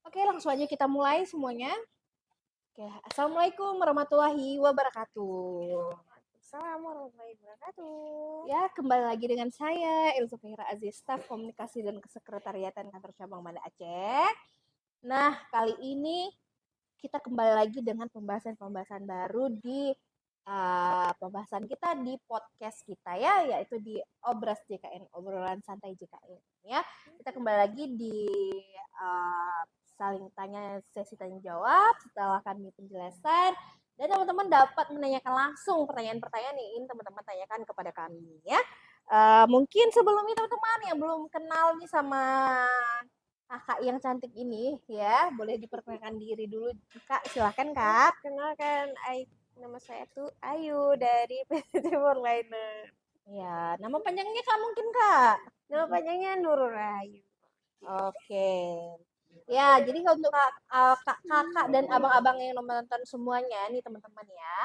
Oke, langsung aja kita mulai semuanya. Oke, Assalamualaikum warahmatullahi wabarakatuh. Assalamualaikum warahmatullahi wabarakatuh. Ya, kembali lagi dengan saya, Ilza Fahira Aziz, Staf Komunikasi dan Kesekretariatan Kantor Cabang Banda Aceh. Nah, kali ini kita kembali lagi dengan pembahasan-pembahasan baru di pembahasan kita di podcast kita ya, yaitu di Obras JKN, obrolan santai JKN ya. Kita kembali lagi di uh, saling tanya, sesi tanya jawab setelah kami penjelasan, dan teman-teman dapat menanyakan langsung pertanyaan-pertanyaan yang ingin teman-teman tanyakan kepada kami ya. Mungkin sebelumnya teman-teman yang belum kenal nih sama kakak yang cantik ini ya, boleh diperkenalkan diri dulu kak, silakan kak. Kenalkan, nama saya tuh Ayu dari PT Timur Liner. Ya, nama panjangnya kak mungkin kak. Nama panjangnya Nurul Rahayu. Oke. Ya, jadi kalau untuk kakak dan abang-abang yang nonton semuanya nih teman-teman ya.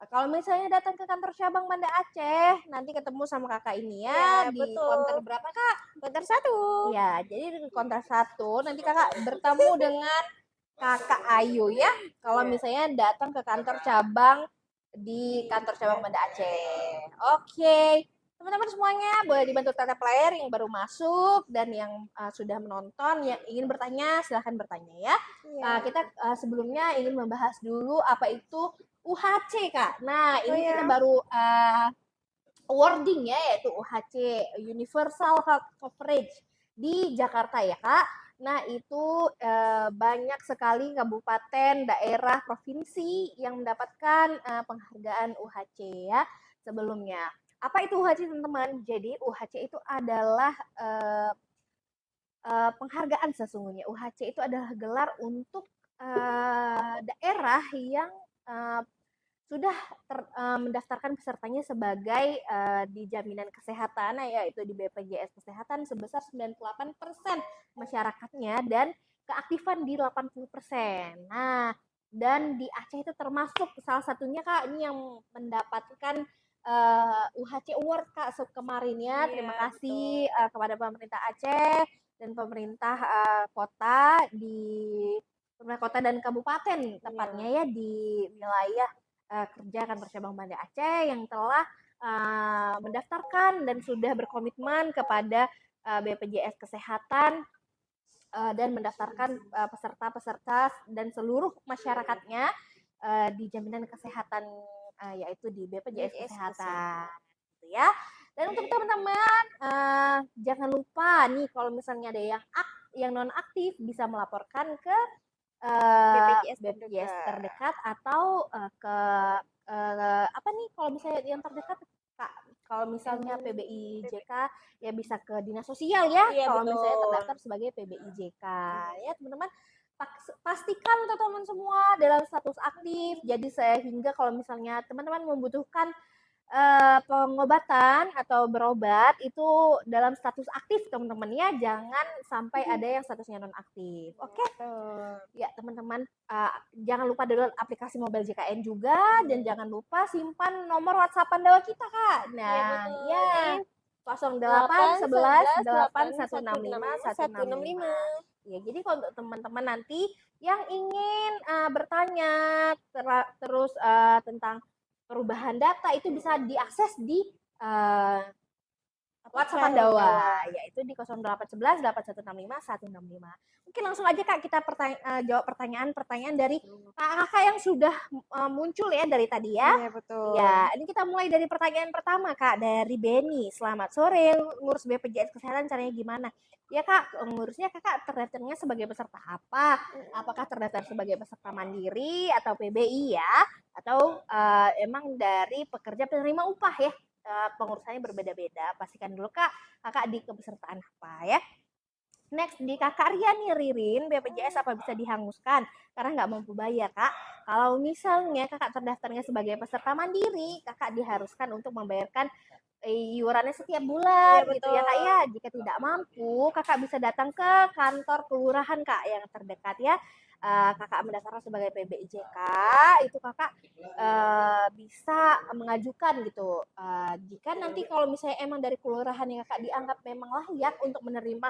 Kalau misalnya datang ke kantor cabang Banda Aceh, nanti ketemu sama kakak ini ya Ya, di konter betul. berapa kak? Konter 1. Ya, jadi di konter 1 nanti kakak bertemu dengan kakak Ayu ya. Kalau Ya. misalnya datang ke kantor cabang di kantor cabang Banda Aceh. Oke. Teman-teman semuanya boleh dibantu tata player yang baru masuk dan yang sudah menonton yang ingin bertanya silahkan bertanya ya. Ya. Kita sebelumnya ingin membahas dulu apa itu UHC kak. Nah Oh ini kita ya. baru wording ya, yaitu UHC, Universal Health Coverage di Jakarta ya kak. Nah itu banyak sekali kabupaten, daerah, provinsi yang mendapatkan penghargaan UHC ya sebelumnya. Apa itu UHC teman-teman? Jadi UHC itu adalah penghargaan sesungguhnya. UHC itu adalah gelar untuk daerah yang uh, sudah mendaftarkan pesertanya sebagai di jaminan kesehatan, yaitu di BPJS Kesehatan sebesar 98% masyarakatnya dan keaktifan di 80%. Nah, dan di Aceh itu termasuk salah satunya kak ini yang mendapatkan UHC Award kak kemarin ya. Terima Iya, kasih betul. kepada pemerintah Aceh dan pemerintah kota pemerintah kota dan kabupaten tepatnya Iya. ya di wilayah kerja kantor cabang Banda Aceh yang telah mendaftarkan dan sudah berkomitmen kepada BPJS Kesehatan dan mendaftarkan peserta-peserta dan seluruh masyarakatnya di jaminan kesehatan yaitu di BPJS BPJS Kesehatan Kesehatan. gitu ya. Dan untuk teman-teman jangan lupa nih kalau misalnya ada yang non aktif bisa melaporkan ke BPJS BPJS terdekat. terdekat atau ke apa nih kalau misalnya yang terdekat kak, kalau misalnya PBI JK ya bisa ke dinas sosial ya Iya, kalau misalnya betul. terdaftar sebagai PBI JK ya teman-teman. Pastikan teman-teman semua dalam status aktif jadi sehingga kalau misalnya teman-teman membutuhkan pengobatan atau berobat itu dalam status aktif teman-teman ya, jangan sampai ada yang statusnya nonaktif. Oke? Betul. Ya teman-teman, jangan lupa download aplikasi Mobile JKN juga dan jangan lupa simpan nomor WhatsApp Pandawa kita kak. Iya, Nah, betul. Di ya 08 8 11 11 8 8 165 165 165. 165. Ya, jadi kalau untuk teman-teman nanti yang ingin bertanya terus tentang perubahan data itu bisa diakses di uh, WhatsApp Pandawa, yaitu di 0811 8165 165. Mungkin langsung aja Kak kita jawab pertanyaan-pertanyaan dari kakak yang sudah muncul ya dari tadi ya. Iya, betul. Ya, ini kita mulai dari pertanyaan pertama Kak dari Beni. Selamat sore, ngurus BPJS Kesehatan caranya gimana? Ya Kak, ngurusnya Kakak terdaftarnya sebagai peserta apa? Apakah terdaftar sebagai peserta mandiri atau PBI ya? Atau emang dari pekerja penerima upah ya? Pengurusannya berbeda-beda. Pastikan dulu Kak, Kakak di kepesertaan apa ya. Next, di Kakak Ria nih Ririn, BPJS apa bisa dihanguskan? Karena nggak mampu bayar Kak. Kalau misalnya Kakak terdaftarnya sebagai peserta mandiri, Kakak diharuskan untuk membayarkan iurannya setiap bulan Iya, gitu ya Kak betul. ya. Jika tidak mampu, Kakak bisa datang ke kantor kelurahan Kak yang terdekat ya. Kakak mendaftar sebagai PBIJK, itu Kakak bisa mengajukan gitu. Jika nanti kalau misalnya emang dari kelurahan yang Kakak dianggap memang layak untuk menerima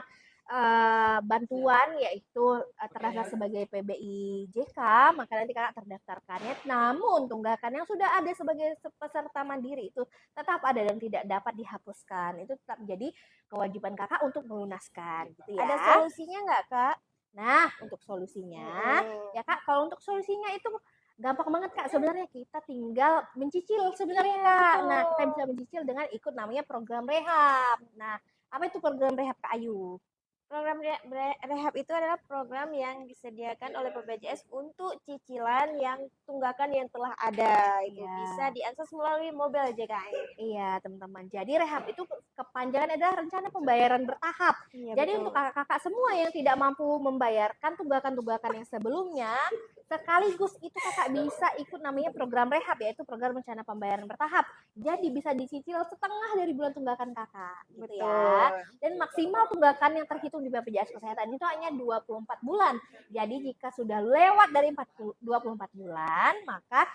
bantuan yaitu terdaftar sebagai PBI JK, maka nanti kakak terdaftarkannya. Namun tunggakan yang sudah ada sebagai peserta mandiri itu tetap ada dan tidak dapat dihapuskan. Itu tetap jadi kewajiban kakak untuk melunaskan, gitu ya. Ada solusinya nggak, Kak? Nah, untuk solusinya, ya Kak, kalau untuk solusinya itu gampang banget Kak. Sebenarnya kita tinggal mencicil sebenarnya Kak. Nah, kita bisa mencicil dengan ikut namanya program rehab. Nah, apa itu program rehab Kak Ayu? Program rehab itu adalah program yang disediakan oleh BPJS untuk cicilan yang tunggakan yang telah ada. Itu bisa diakses melalui mobile JKN. Iya, teman-teman. Jadi rehab itu kepanjangan adalah rencana pembayaran bertahap. Iya, Jadi betul. untuk kakak-kakak semua yang tidak mampu membayarkan tunggakan-tunggakan yang sebelumnya, sekaligus itu kakak bisa ikut namanya program rehab, yaitu program rencana pembayaran bertahap. Jadi bisa dicicil setengah dari bulan tunggakan kakak, gitu ya. Dan maksimal tunggakan yang terhitung di BPJS Kesehatan itu hanya 24 bulan. Jadi jika sudah lewat dari 24 bulan, maka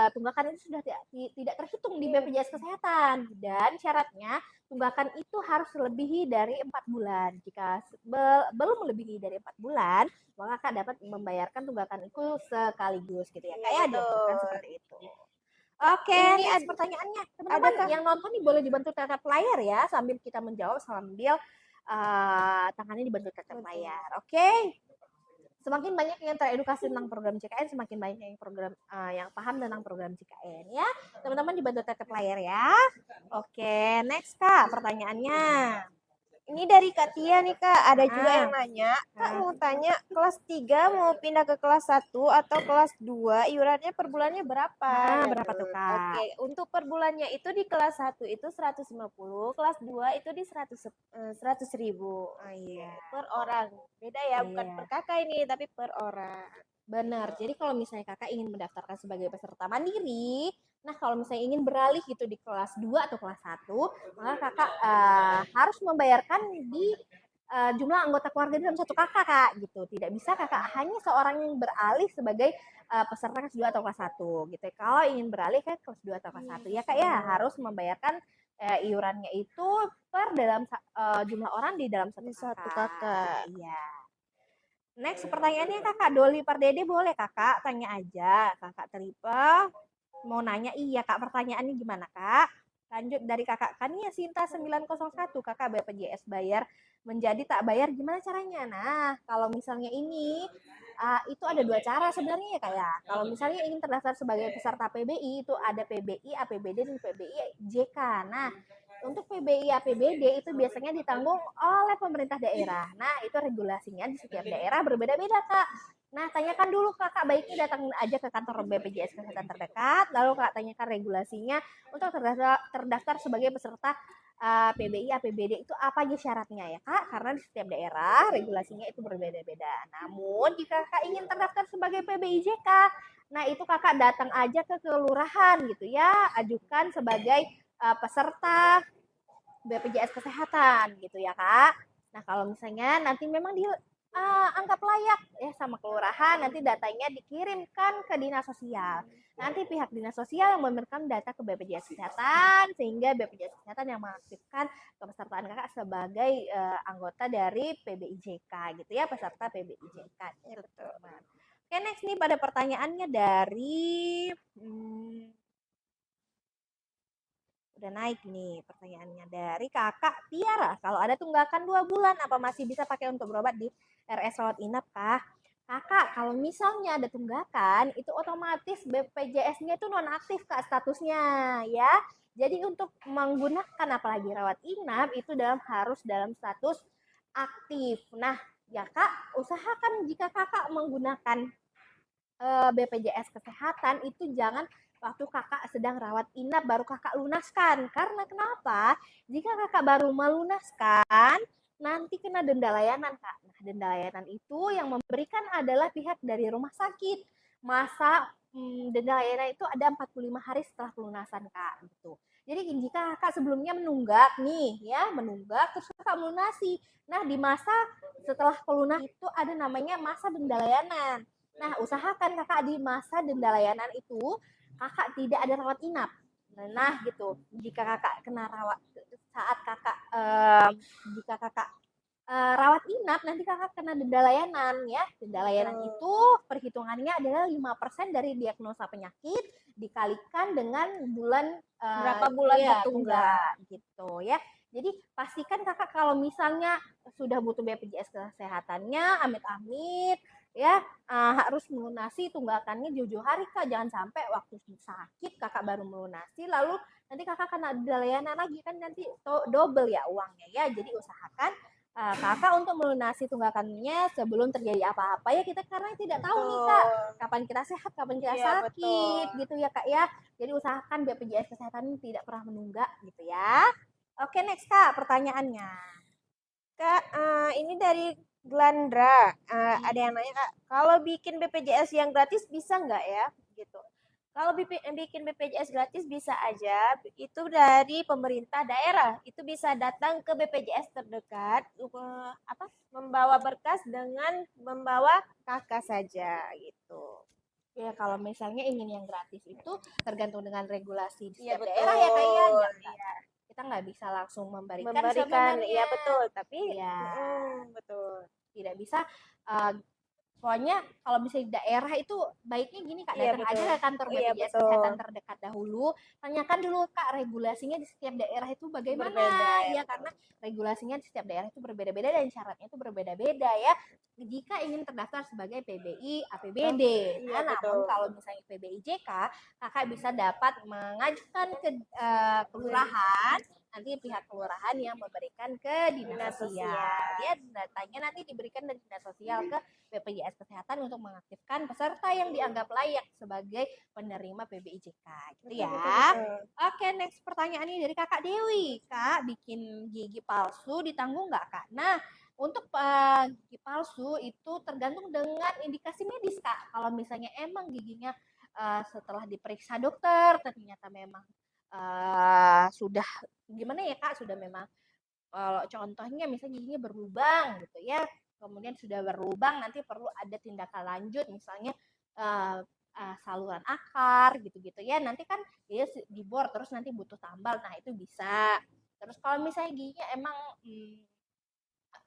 tunggakan itu sudah tidak terhitung di BPJS Kesehatan, dan syaratnya tunggakan itu harus melebihi dari 4 bulan. Jika belum melebihi dari 4 bulan, maka kakak dapat membayarkan tunggakan itu sekaligus, gitu ya. Kayak diaturkan seperti itu. Oke, ini ada pertanyaannya. Teman-teman yang nonton nih boleh dibantu tatap layar ya, sambil kita menjawab sambil tangannya dibantu tatap layar. Oke. Semakin banyak yang teredukasi tentang program JKN, semakin banyak yang paham tentang program JKN ya. Teman-teman dibantu tatap layar ya. Oke, next Kak, pertanyaannya. Ini dari Kak Tia nih Kak, ada juga yang nanya, Kak mau tanya kelas 3 mau pindah ke kelas 1 atau kelas 2, iurannya per bulannya berapa? Berapa tuh Kak? Oke, untuk per bulannya itu di kelas 1 itu 150, kelas 2 itu di 100 ribu. Oh iya. Per orang, beda ya, bukan per kakak ini, tapi per orang. Benar, jadi kalau misalnya kakak ingin mendaftarkan sebagai peserta mandiri, nah kalau misalnya ingin beralih gitu di kelas 2 atau kelas 1, maka kakak harus membayarkan di jumlah anggota keluarga dalam satu kakak Kak, gitu. Tidak bisa kakak hanya seorang yang beralih sebagai peserta kelas 2 atau kelas 1 gitu. Kalau ingin beralih ke kelas 2 atau kelas 1 ya Kak ya harus membayarkan iurannya itu per dalam jumlah orang di dalam satu kakak. Iya. Next pertanyaannya Kakak Doli Pardede, boleh Kakak tanya aja. Kakak Tripa mau nanya, iya Kak, pertanyaannya gimana Kak? Lanjut dari Kakak Kania Sinta 901, Kakak BPJS bayar menjadi tak bayar, gimana caranya? Nah, kalau misalnya ini itu ada dua cara sebenarnya ya Kak ya. Kalau misalnya ingin terdaftar sebagai peserta PBI itu ada PBI, APBD, dan PBI JK. Nah, untuk PBI APBD itu biasanya ditanggung oleh pemerintah daerah. Nah, itu regulasinya di setiap daerah berbeda-beda, Kak. Nah, tanyakan dulu Kakak, baiknya datang aja ke kantor BPJS Kesehatan terdekat, lalu Kak tanyakan regulasinya untuk terdaftar sebagai peserta PBI APBD itu apa aja syaratnya ya Kak, karena di setiap daerah regulasinya itu berbeda-beda. Namun jika Kakak ingin terdaftar sebagai PBI JK, nah itu Kakak datang aja ke kelurahan gitu ya, ajukan sebagai peserta BPJS Kesehatan gitu ya Kak. Nah kalau misalnya nanti memang anggap layak ya sama kelurahan, nanti datanya dikirimkan ke dinas sosial. Nanti pihak dinas sosial yang memberikan data ke BPJS Kesehatan, sehingga BPJS Kesehatan yang mengaktifkan kepesertaan kakak sebagai anggota dari PBIJK gitu ya, peserta PBIJK gitu. Oke, next nih pada pertanyaannya dari udah naik nih pertanyaannya dari Kakak Tiara. Kalau ada tunggakan 2 bulan, apa masih bisa pakai untuk berobat di RS rawat inap kah? Kakak, kalau misalnya ada tunggakan, itu otomatis BPJS-nya itu nonaktif Kak statusnya ya. Jadi untuk menggunakan apalagi rawat inap itu harus dalam status aktif. Nah, ya Kak, usahakan jika Kakak menggunakan BPJS Kesehatan itu jangan waktu kakak sedang rawat inap baru kakak lunaskan. Karena kenapa? Jika kakak baru melunaskan, nanti kena denda layanan kak. Nah, denda layanan itu yang memberikan adalah pihak dari rumah sakit. Masa denda layanan itu ada 45 hari setelah pelunasan kak. Gitu. Jadi jika kakak sebelumnya menunggak nih, ya menunggak terus kakak melunasi. Nah di masa setelah pelunas itu ada namanya masa denda layanan. Nah, usahakan kakak di masa denda layanan itu, kakak tidak ada rawat inap. Nah, gitu. Jika kakak kena rawat saat kakak, jika kakak rawat inap, nanti kakak kena denda layanan ya. Denda layanan Betul. itu perhitungannya adalah 5% dari diagnosa penyakit dikalikan dengan bulan Berapa bulan ya, tertunggak. gitu ya. Jadi pastikan kakak kalau misalnya sudah butuh BPJS kesehatannya, amit-amit ya harus melunasi tunggakannya jauh-jauh hari kak. Jangan sampai waktu sakit kakak baru melunasi, lalu nanti kakak kena denda layanan lagi kan nanti double ya uangnya ya. Jadi usahakan kakak untuk melunasi tunggakannya sebelum terjadi apa-apa ya, kita karena tidak tahu nih kak Betul. kapan kita sehat kapan kita Iya, sakit betul. gitu ya kak ya. Jadi usahakan BPJS kesehatan tidak pernah menunggak gitu ya. Oke, next kak pertanyaannya. Kak, ini dari Glandra. Ada yang nanya, Kak, kalau bikin BPJS yang gratis bisa nggak ya? Gitu. Kalau bikin BPJS gratis bisa aja, itu dari pemerintah daerah. Itu bisa datang ke BPJS terdekat, membawa berkas dengan membawa kakak saja gitu. Ya kalau misalnya ingin yang gratis itu tergantung dengan regulasi di Iya setiap daerah ya kak ya. betul. Kita nggak bisa langsung memberikan Memberikan, sebenarnya. iya betul. Tapi, Ya betul. tidak bisa uh, pokoknya kalau bisa di daerah itu baiknya gini kak, Iya datang aja betul. ke kantor Iya BPJS betul. kesehatan terdekat dahulu, tanyakan dulu kak regulasinya di setiap daerah itu bagaimana. Berbeda ya. Ya karena regulasinya di setiap daerah itu berbeda-beda dan syaratnya itu berbeda-beda ya jika ingin terdaftar sebagai PBI APBD. Iya Namun betul. kalau misalnya PBI JK, kakak bisa dapat mengajukan ke kelurahan, nanti pihak kelurahan yang memberikan ke dinas sosial. Ya datanya nanti diberikan dari dinas sosial ke BPJS Kesehatan untuk mengaktifkan peserta yang dianggap layak sebagai penerima PBI JK gitu ya. Oke, next pertanyaan ini dari kakak Dewi. Kak, bikin gigi palsu ditanggung nggak kak? Nah, untuk gigi palsu itu tergantung dengan indikasi medis kak. Kalau misalnya emang giginya setelah diperiksa dokter ternyata memang sudah gimana ya kak, sudah memang kalau contohnya misalnya giginya berlubang gitu ya, kemudian sudah berlubang nanti perlu ada tindakan lanjut misalnya saluran akar gitu-gitu ya, nanti kan dia dibor terus nanti butuh tambal, nah itu bisa. Terus kalau misalnya giginya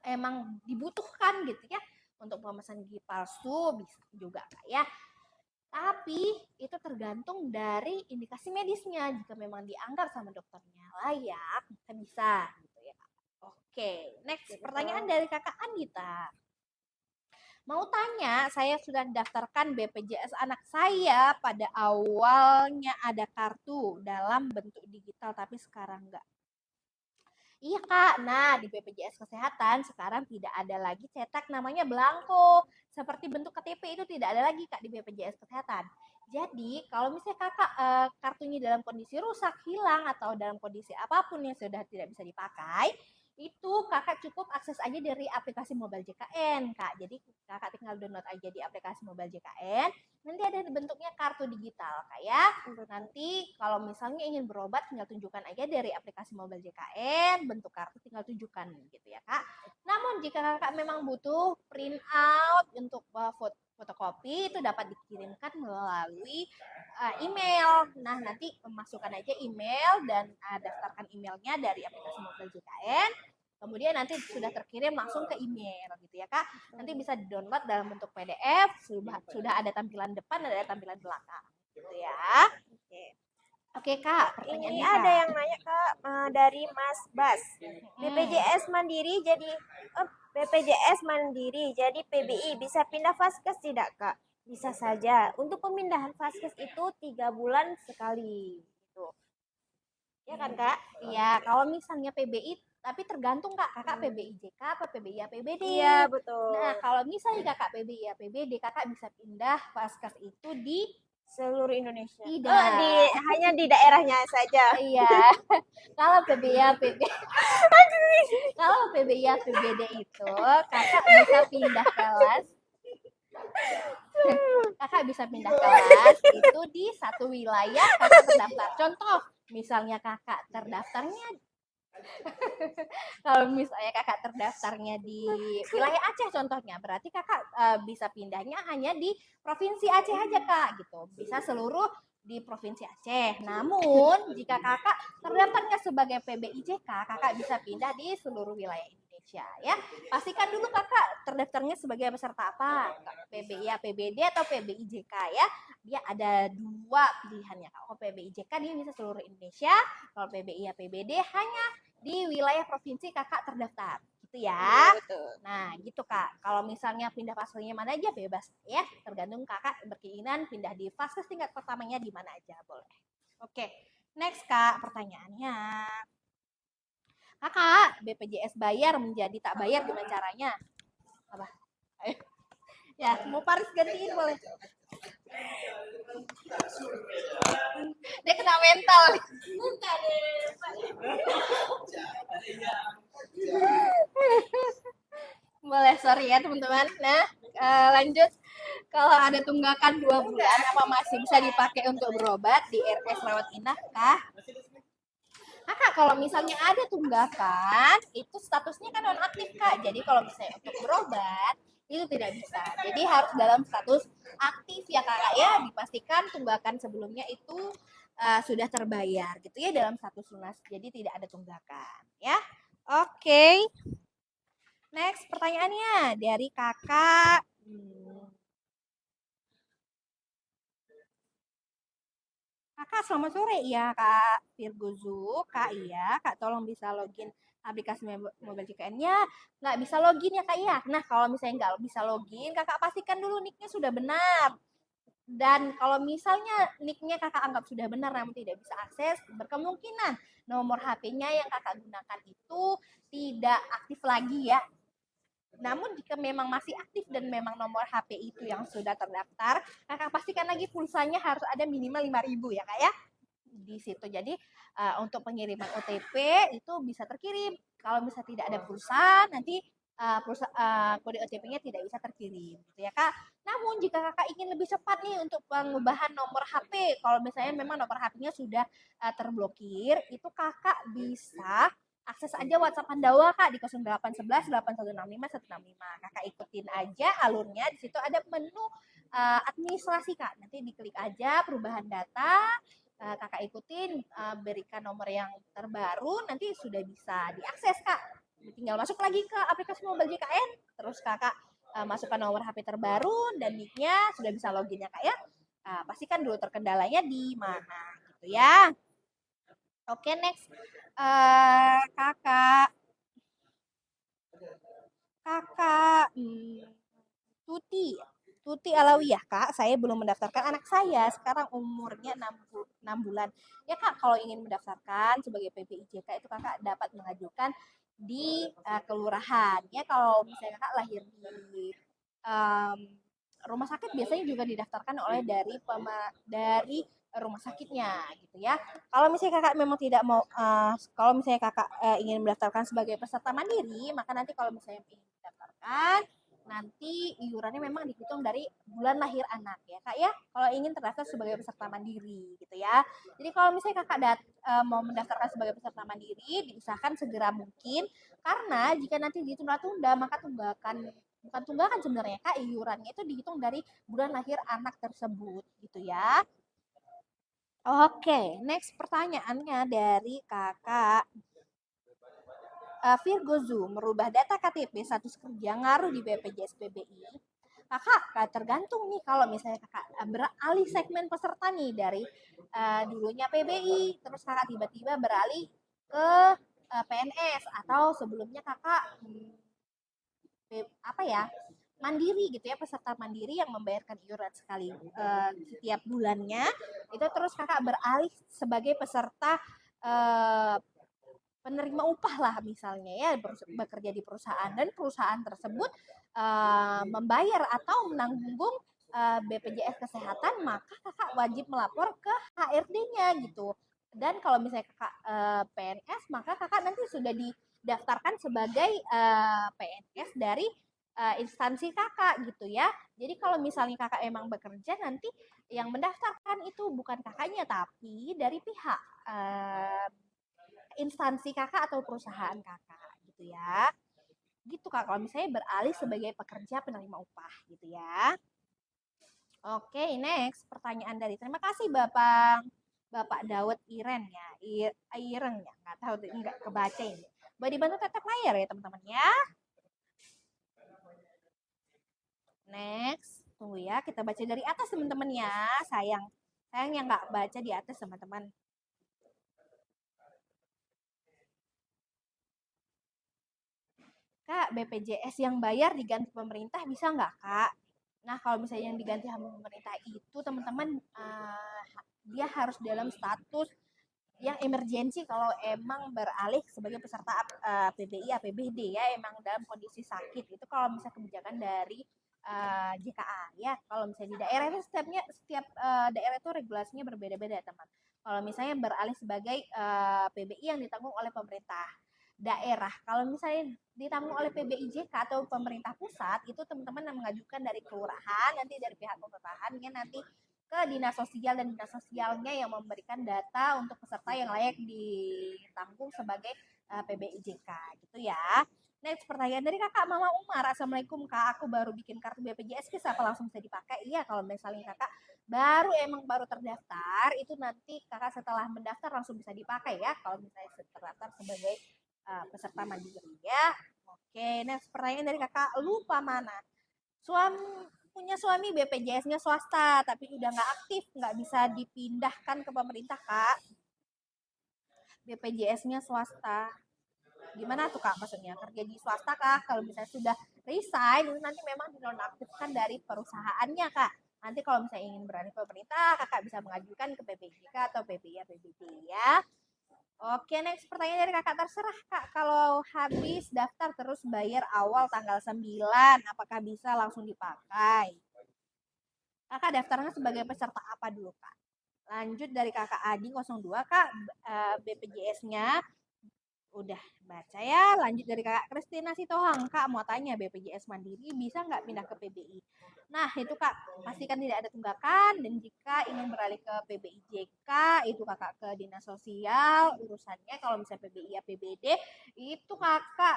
emang dibutuhkan gitu ya untuk pemesan gigi palsu bisa juga kayak, tapi itu tergantung dari indikasi medisnya. Jika memang dianggap sama dokternya layak, kita bisa gitu ya. Oke, next pertanyaan dari kakak Andita. Mau tanya, saya sudah daftarkan BPJS anak saya, pada awalnya ada kartu dalam bentuk digital tapi sekarang enggak. Iya kak, nah di BPJS Kesehatan sekarang tidak ada lagi cetak namanya belangko. Seperti bentuk KTP itu tidak ada lagi kak di BPJS Kesehatan. Jadi kalau misalnya kakak kartunya dalam kondisi rusak, hilang atau dalam kondisi apapun yang sudah tidak bisa dipakai, itu kakak cukup akses aja dari aplikasi Mobile JKN kak. Jadi kakak tinggal download aja di aplikasi Mobile JKN. Nanti ada bentuknya kartu digital kak ya. Nanti kalau misalnya ingin berobat tinggal tunjukkan aja dari aplikasi Mobile JKN, bentuk kartu tinggal tunjukkan gitu ya kak. Namun jika kakak memang butuh print out untuk fotokopi, itu dapat dikirimkan melalui email. Nah nanti masukkan aja email dan daftarkan emailnya dari aplikasi Mobile JKN. Kemudian nanti sudah terkirim langsung ke email gitu ya kak. Nanti bisa di-download dalam bentuk PDF, sudah ada tampilan depan dan ada tampilan belakang gitu ya. Oke kak, ini ada yang nanya kak dari Mas Bas. BPJS Mandiri jadi PBI bisa pindah Vaskes tidak kak? Bisa saja. Untuk pemindahan Vaskes itu 3 bulan sekali. Gitu. Ya kan kak? Iya, kalau misalnya PBI, tapi tergantung kak, kakak PBI JK apa PBI APBD. Iya betul. Nah kalau misalnya kakak PBI APBD, kakak bisa pindah Vaskes itu di seluruh Indonesia. Tidak. Hanya di daerahnya saja. Iya. Kalau PBI APBD, kalau PBI APBD itu kakak bisa pindah kelas. Kakak bisa pindah kelas itu di satu wilayah kakak terdaftar. Contoh, misalnya kakak terdaftarnya kalau misalnya kakak terdaftarnya di wilayah Aceh contohnya, berarti kakak bisa pindahnya hanya di provinsi Aceh aja kak gitu, bisa seluruh di provinsi Aceh. Namun jika kakak terdaftarnya sebagai PBIJK, kakak bisa pindah di seluruh wilayah Indonesia Indonesia ya. Pastikan dulu kakak terdaftarnya sebagai peserta apa, PBI APBD atau PBI JK ya. Dia ada dua pilihannya. Kalau PBI JK dia bisa seluruh Indonesia, kalau PBI APBD hanya di wilayah provinsi kakak terdaftar gitu ya. Betul. Nah gitu kak, kalau misalnya pindah pasalnya mana aja bebas ya, tergantung kakak berkeinginan pindah di fase tingkat pertamanya di mana aja boleh. Oke, next kak pertanyaannya. Kakak, BPJS bayar menjadi tak bayar gimana caranya? Apa? Ayo. Ya, mau Paris gantiin boleh. Dia kena mental. Boleh, sorry ya teman-teman. Nah, lanjut. Kalau ada tunggakan 2 bulan, apa masih bisa dipakai untuk berobat di RS Rawat Indah kah? Kakak, kalau misalnya ada tunggakan, itu statusnya kan nonaktif kak. Jadi kalau misalnya untuk berobat, itu tidak bisa. Jadi harus dalam status aktif ya kakak ya. Dipastikan tunggakan sebelumnya itu sudah terbayar gitu ya dalam status lunas. Jadi tidak ada tunggakan ya. Oke. Next pertanyaannya dari kakak. Kakak, selamat sore. Iya, Kak Virgozu. Kak, iya. Kak, tolong bisa login aplikasi mobile JKN-nya. Nggak bisa login ya, Kak, iya. Nah, kalau misalnya nggak bisa login, Kakak pastikan dulu nick-nya sudah benar. Dan kalau misalnya nick-nya Kakak anggap sudah benar namun tidak bisa akses, berkemungkinan nomor HP-nya yang Kakak gunakan itu tidak aktif lagi ya. Namun jika memang masih aktif dan memang nomor HP itu yang sudah terdaftar, kakak pastikan lagi pulsanya harus ada minimal 5.000 ya kak ya di situ. Jadi untuk pengiriman OTP itu bisa terkirim. Kalau misalnya tidak ada pulsa, nanti kode OTP-nya tidak bisa terkirim, gitu ya kak. Namun jika kakak ingin lebih cepat nih untuk pengubahan nomor HP, kalau misalnya memang nomor HP-nya sudah terblokir, itu kakak bisa akses aja WhatsApp Pandawa kak di 0811 8165 165. Kakak ikutin aja alurnya, di situ ada menu administrasi kak. Nanti diklik aja perubahan data, kakak ikutin, berikan nomor yang terbaru, nanti sudah bisa diakses kak. Tinggal masuk lagi ke aplikasi mobile JKN, terus kakak masukkan nomor HP terbaru dan nick-nya sudah bisa login ya kak ya. Pastikan dulu terkendalanya di mana gitu ya. Oke, next. Kakak. Kakak. Tuti. Tuti Alawiyah, Kak. Saya belum mendaftarkan anak saya. Sekarang umurnya 6 bulan. Ya, Kak, kalau ingin mendaftarkan sebagai PPIJK itu Kakak dapat mengajukan di kelurahan. Ya, kalau misalnya Kakak lahir di rumah sakit biasanya juga didaftarkan oleh dari rumah sakitnya gitu ya. Kalau misalnya kakak memang tidak mau, kalau misalnya kakak ingin mendaftarkan sebagai peserta mandiri, maka nanti kalau misalnya ingin mendaftarkan, nanti iurannya memang dihitung dari bulan lahir anak ya kak ya. Kalau ingin terdaftar sebagai peserta mandiri gitu ya. Jadi kalau misalnya kakak mau mendaftarkan sebagai peserta mandiri, diusahakan segera mungkin, karena jika nanti ditunda-tunda maka bukan tunggakan sebenarnya kak, iurannya itu dihitung dari bulan lahir anak tersebut gitu ya. Oke, next pertanyaannya dari kakak Virgozu, merubah data KTP status kerja ngaruh di BPJS PBI. Kakak tergantung nih kalau misalnya kakak beralih segmen peserta nih dari dulunya PBI, terus kakak tiba-tiba beralih ke PNS atau sebelumnya kakak apa ya mandiri gitu ya, peserta mandiri yang membayarkan iuran sekali setiap bulannya, itu terus kakak beralih sebagai peserta penerima upah lah misalnya ya, bekerja di perusahaan dan perusahaan tersebut membayar atau menanggung BPJS kesehatan, maka kakak wajib melapor ke HRD-nya gitu. Dan kalau misalnya kakak PNS, maka kakak nanti sudah didaftarkan sebagai PNS dari instansi kakak gitu ya. Jadi kalau misalnya kakak emang bekerja, nanti yang mendaftarkan itu bukan kakaknya tapi dari pihak instansi kakak atau perusahaan kakak gitu ya. Gitu kak, kalau misalnya beralih sebagai pekerja penerima upah gitu ya. Oke, next pertanyaan dari terima kasih Bapak Daud Iren ya. Ireng ya, nggak tahu nggak kebaca ini. Boleh dibantu tatap layar ya teman-teman ya. Next, tunggu ya, kita baca dari atas teman-teman ya. Sayang yang nggak baca di atas teman-teman. Kak, BPJS yang bayar diganti pemerintah bisa nggak Kak? Nah, kalau misalnya yang diganti sama pemerintah itu teman-teman dia harus dalam status yang emergensi kalau emang beralih sebagai peserta PBI APBD ya, emang dalam kondisi sakit. Itu kalau misalnya kebijakan dari JKA ya. Kalau misalnya di daerah itu setiap daerah itu regulasinya berbeda-beda teman. Kalau misalnya beralih sebagai PBI yang ditanggung oleh pemerintah daerah, kalau misalnya ditanggung oleh PBIJK atau pemerintah pusat, itu teman-teman yang mengajukan dari kelurahan, nanti dari pihak kelurahannya nanti ke dinas sosial, dan dinas sosialnya yang memberikan data untuk peserta yang layak ditanggung sebagai PBIJK gitu ya. Next, pertanyaan dari kakak Mama Umar. Assalamualaikum kak, aku baru bikin kartu BPJS, bisa apa langsung bisa dipakai? Iya, kalau misalnya kakak baru terdaftar, itu nanti kakak setelah mendaftar langsung bisa dipakai ya, kalau misalnya terdaftar sebagai peserta mandiri ya. Oke, next pertanyaan dari kakak lupa mana. Punya suami BPJS-nya swasta, tapi udah nggak aktif, nggak bisa dipindahkan ke pemerintah kak. BPJS-nya swasta. Gimana tuh kak maksudnya? Kerja di swasta kak? Kalau misalnya sudah resign, itu nanti memang dinonaktifkan dari perusahaannya kak. Nanti kalau misalnya ingin beralih ke pemerintah, kakak bisa mengajukan ke PPJK atau PPI APBD ya. Oke, next pertanyaan dari kakak. Terserah kak, kalau habis daftar terus bayar awal tanggal 9, apakah bisa langsung dipakai? Kakak daftarnya sebagai peserta apa dulu kak? Lanjut dari kakak Adi 02 kak, BPJS-nya udah baca ya. Lanjut dari kakak Kristina Sitohang, kak mau tanya BPJS Mandiri bisa nggak pindah ke PBI? Nah itu kak, pastikan tidak ada tunggakan, dan jika ingin beralih ke PBIJK itu kakak ke dinas sosial urusannya. Kalau misalnya PBI APBD itu kakak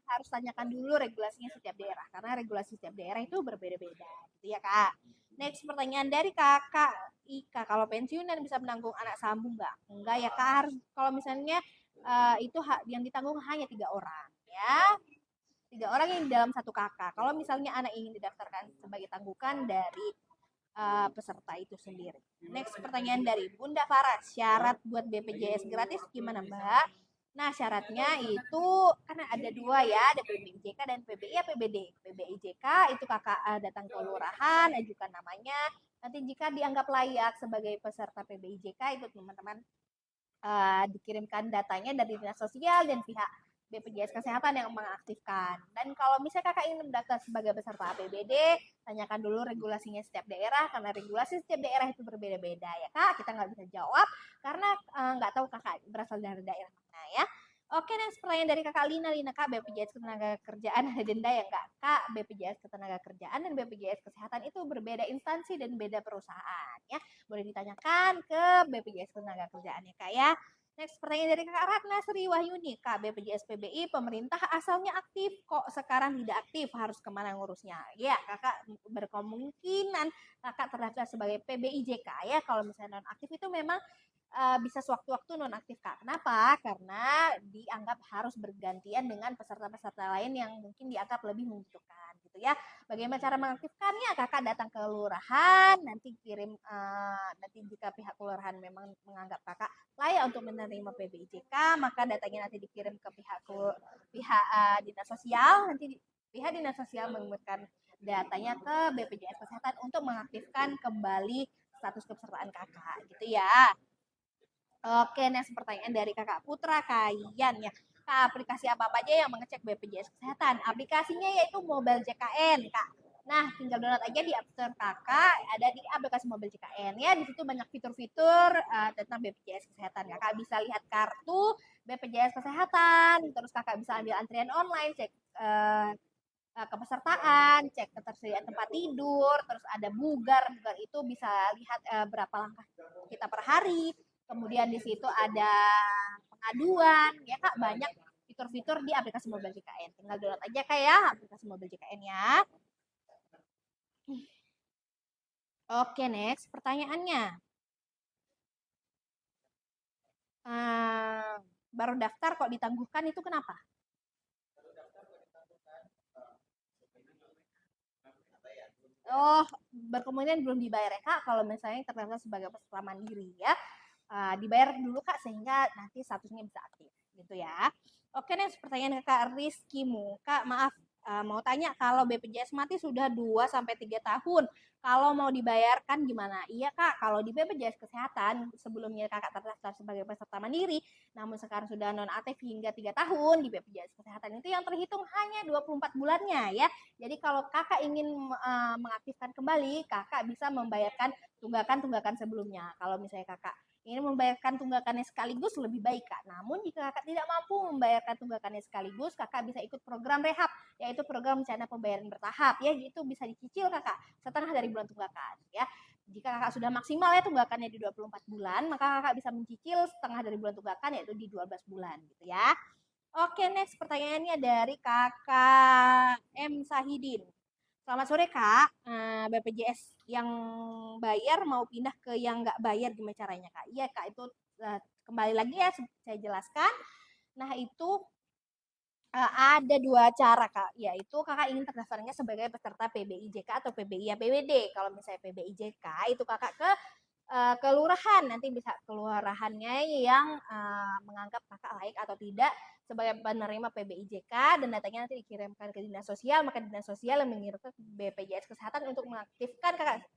harus tanyakan dulu regulasinya setiap daerah, karena regulasi setiap daerah itu berbeda-beda gitu ya kak. Next pertanyaan dari kakak Ika, kalau pensiun dan bisa menanggung anak sambung nggak? Enggak ya kak, harus kalau misalnya itu yang ditanggung hanya 3 orang ya, 3 orang yang dalam satu kakak. Kalau misalnya anak ingin didaftarkan sebagai tanggungan dari peserta itu sendiri. Next pertanyaan dari Bunda Farah, syarat buat BPJS gratis gimana Mbak? Nah syaratnya itu karena ada 2 ya, ada PBIJK dan PBI APBD. PBIJK itu kakak datang ke kelurahan, ajukan namanya. Nanti jika dianggap layak sebagai peserta PBIJK itu teman-teman dikirimkan datanya dari dinas sosial dan pihak BPJS Kesehatan yang mengaktifkan. Dan kalau misalnya kakak ingin mendaftar sebagai peserta APBD, tanyakan dulu regulasinya setiap daerah, karena regulasi setiap daerah itu berbeda-beda ya kak. Kita nggak bisa jawab karena nggak tahu kakak berasal dari daerah mana ya. Oke, next pertanyaan dari kakak Lina. Kak, BPJS Ketenagakerjaan ada denda ya enggak? Kak, BPJS Ketenagakerjaan dan BPJS Kesehatan itu berbeda instansi dan beda perusahaan ya. Boleh ditanyakan ke BPJS Ketenagakerjaan ya kak ya. Next pertanyaan dari kakak Ratna Sri Wahyuni. Kak, BPJS PBI pemerintah asalnya aktif, kok sekarang tidak aktif, harus kemana ngurusnya? Ya, kakak berkemungkinan kakak terdaftar sebagai PBIJK ya. Kalau misalnya non aktif itu memang bisa sewaktu-waktu nonaktif kak. Kenapa? Karena dianggap harus bergantian dengan peserta-peserta lain yang mungkin dianggap lebih membutuhkan gitu ya. Bagaimana cara mengaktifkannya? Kakak datang ke kelurahan, nanti kirim nanti jika pihak kelurahan memang menganggap kakak layak untuk menerima PBIJK, maka datanya nanti dikirim ke pihak dinas sosial. Nanti pihak dinas sosial mengirimkan datanya ke BPJS Kesehatan untuk mengaktifkan kembali status kepesertaan kakak gitu ya. Oke, next pertanyaan dari kakak Putra Kayan ya. Kak, aplikasi apa aja yang mengecek BPJS Kesehatan? Aplikasinya yaitu Mobile JKN, Kak. Nah, tinggal download aja di App Store kakak, ada di aplikasi Mobile JKN ya. Di situ banyak fitur-fitur tentang BPJS Kesehatan. Kakak bisa lihat kartu BPJS Kesehatan, terus kakak bisa ambil antrian online, cek kepesertaan, cek ketersediaan tempat tidur, terus ada bugar itu bisa lihat berapa langkah kita per hari. Kemudian di situ ada pengaduan, ya kak, banyak fitur-fitur di aplikasi Mobile JKN. Tinggal download aja kak ya aplikasi Mobile JKN ya. Oke, next pertanyaannya. baru daftar kok ditangguhkan, itu kenapa? Oh, berkemungkinan belum dibayar ya Kak, kalau misalnya terdaftar sebagai peserta mandiri ya. Dibayar dulu Kak, sehingga nanti statusnya bisa aktif gitu ya. Oke nih, pertanyaan Kak Rizkymu. Kak, maaf, mau tanya, kalau BPJS Mati sudah 2 sampai 3 tahun, kalau mau dibayarkan gimana? Iya Kak, kalau di BPJS Kesehatan, sebelumnya Kakak terdaftar sebagai peserta mandiri, namun sekarang sudah nonaktif hingga 3 tahun, di BPJS Kesehatan itu yang terhitung hanya 24 bulannya ya. Jadi kalau Kakak ingin mengaktifkan kembali, Kakak bisa membayarkan tunggakan-tunggakan sebelumnya. Kalau misalnya Kakak ingin membayarkan tunggakannya sekaligus, lebih baik Kak. Namun jika Kakak tidak mampu membayarkan tunggakannya sekaligus, Kakak bisa ikut program rehab, yaitu program rencana pembayaran bertahap ya. Itu bisa dicicil Kakak setengah dari bulan tunggakan ya. Jika Kakak sudah maksimal ya tunggakannya di 24 bulan, maka Kakak bisa mencicil setengah dari bulan tunggakan, yaitu di 12 bulan gitu ya. Oke, next pertanyaannya dari Kakak M. Sahidin. Selamat sore Kak, BPJS yang bayar mau pindah ke yang nggak bayar, gimana caranya Kak? Iya Kak, itu kembali lagi ya saya jelaskan. Nah itu ada 2 cara Kak, yaitu Kakak ingin terdaftarnya sebagai peserta PBIJK atau PBI APBD. Kalau misalnya PBIJK itu Kakak ke kelurahan, nanti bisa kelurahannya yang menganggap Kakak layak atau tidak sebagai penerima PBIJK, dan datanya nanti dikirimkan ke Dinas Sosial, maka Dinas Sosial yang mengirimkan ke BPJS Kesehatan untuk mengaktifkan Kakak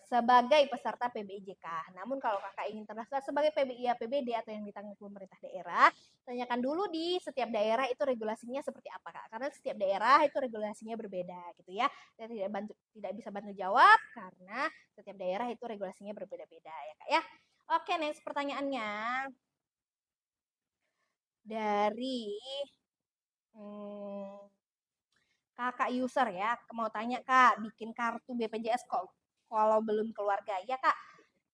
sebagai peserta PBIJK. Namun kalau Kakak ingin terdaftar sebagai PBI APBD atau yang ditanggung pemerintah daerah, tanyakan dulu di setiap daerah itu regulasinya seperti apa Kak, karena setiap daerah itu regulasinya berbeda gitu ya. Saya tidak bisa bantu jawab karena setiap daerah itu regulasinya berbeda-beda ya Kak ya. Oke, next pertanyaannya dari Kakak user ya, mau tanya Kak, bikin kartu BPJS kok kalau belum keluarga. Ya Kak,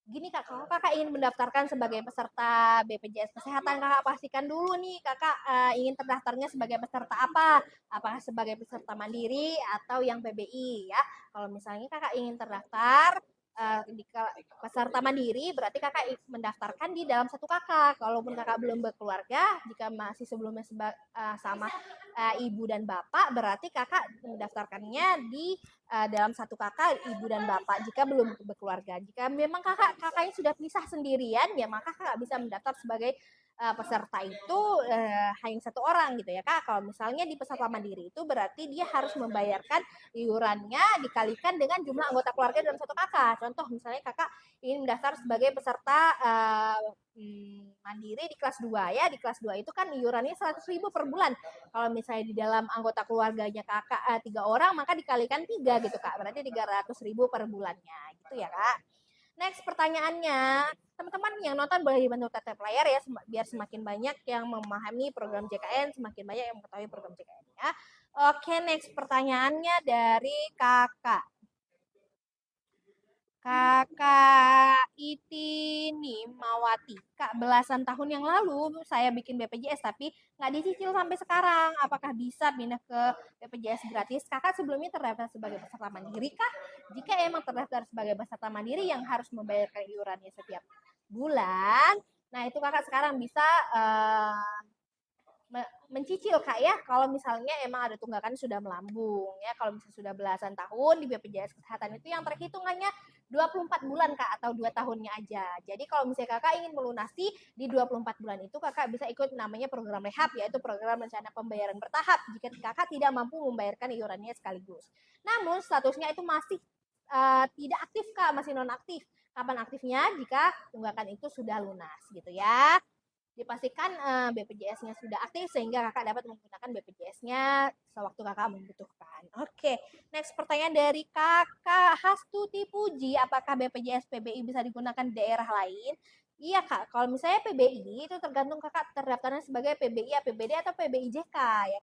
gini Kak, kalau Kakak ingin mendaftarkan sebagai peserta BPJS Kesehatan, Kakak pastikan dulu nih Kakak ingin terdaftarnya sebagai peserta apa? Apakah sebagai peserta mandiri atau yang PBI ya? Kalau misalnya Kakak ingin terdaftar di peserta mandiri, berarti Kakak mendaftarkan di dalam satu kakak. Kalaupun Kakak belum berkeluarga, jika masih sebelumnya sama ibu dan bapak, berarti Kakak mendaftarkannya di dalam satu kakak ibu dan bapak jika belum berkeluarga. Jika memang kakaknya sudah pisah sendirian, ya maka Kakak bisa mendaftar sebagai peserta itu hanya 1 orang gitu ya Kak. Kalau misalnya di peserta mandiri itu berarti dia harus membayarkan iurannya dikalikan dengan jumlah anggota keluarga dalam satu kakak. Contoh misalnya Kakak ingin mendaftar sebagai peserta mandiri di kelas 2 ya. Di kelas 2 itu kan iurannya 100.000 per bulan. Kalau misalnya di dalam anggota keluarganya Kakak 3 orang, maka dikalikan 3 gitu Kak. Berarti 300.000 per bulannya gitu ya Kak. Next pertanyaannya, teman-teman yang nonton boleh dibantu tap layar ya, biar semakin banyak yang memahami program JKN, semakin banyak yang mengetahui program JKN ya. Oke, next pertanyaannya dari Kakak Itini Mawati. Kak, belasan tahun yang lalu saya bikin BPJS tapi nggak dicicil sampai sekarang. Apakah bisa pindah ke BPJS gratis? Kakak sebelumnya terdaftar sebagai peserta mandiri kah? Jika emang terdaftar sebagai peserta mandiri yang harus membayarkan iurannya setiap bulan, nah itu Kakak sekarang bisa mencicil Kak ya, kalau misalnya emang ada tunggakan sudah melambung ya. Kalau misalnya sudah belasan tahun di BPJS Kesehatan itu yang terhitung hanya 24 bulan Kak, atau 2 tahunnya aja. Jadi kalau misalnya Kakak ingin melunasi di 24 bulan itu, Kakak bisa ikut namanya program rehab, yaitu program rencana pembayaran bertahap jika Kakak tidak mampu membayarkan iurannya sekaligus. Namun statusnya itu masih tidak aktif Kak, masih nonaktif. Kapan aktifnya? Jika tunggakan itu sudah lunas gitu ya. Dipastikan BPJS-nya sudah aktif sehingga Kakak dapat menggunakan BPJS-nya sewaktu Kakak membutuhkan. Oke, next pertanyaan dari Kakak Hastuti Puji, apakah BPJS PBI bisa digunakan di daerah lain? Iya Kak, kalau misalnya PBI itu tergantung Kakak terdaftarnya sebagai PBI APBD atau PBIJK ya.